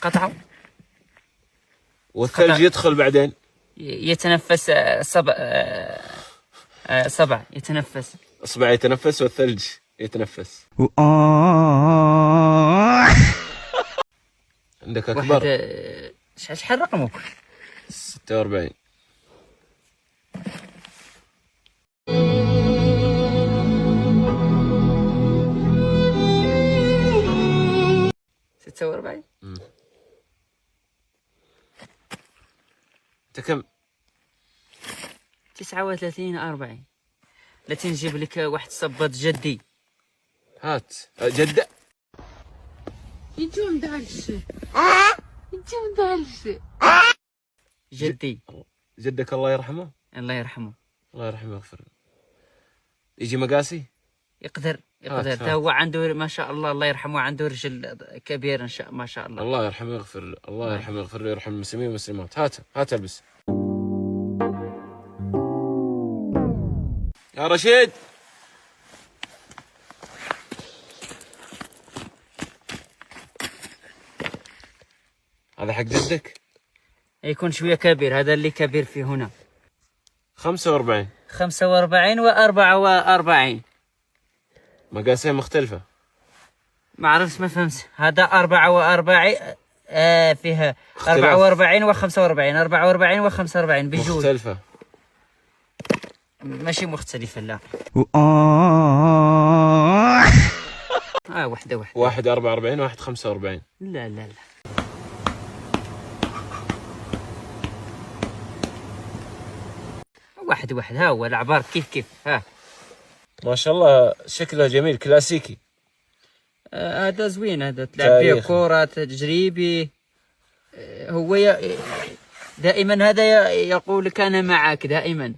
قطعوا. والثلج يدخل بعدين يتنفس صبع يتنفس. اصبع يتنفس والثلج يتنفس. عندك اكبر. شحال رقمك؟ 46. انت كم؟ 39 40. لا تنجيب لك واحد صباط جدي. هات جدة. يجون دالشي يجون دالشي جدي. جدك الله يرحمه. الله يرحمه. الله يرحمه ويغفر له. يجي مقاسي؟ يقدر تا هو عنده ما شاء الله، الله يرحمه، عنده رجل كبير ان شاء ما شاء الله. الله يرحمه ويغفر له. الله يرحمه ويغفر له ويرحم المسلمين والمسلمات. هات البس يا رشيد. هذا حق جدك؟ يكون شويه كبير، هذا اللي كبير في هنا. 45 و44. مقاسين مختلفة. ما عرفت، ما فهمت. هذا 44 فيها 44 و45. 44 و45 بجوج مختلفة. ماشي مختلفة لا. وحدة واحد 44 واحد 45. لا واحد ها هو العبار كيف ها. ما شاء الله شكله جميل كلاسيكي. هذا زوين، هذا تلعب فيه كرة تجريبي. هو دائما هذا يقول لك أنا معك دائما.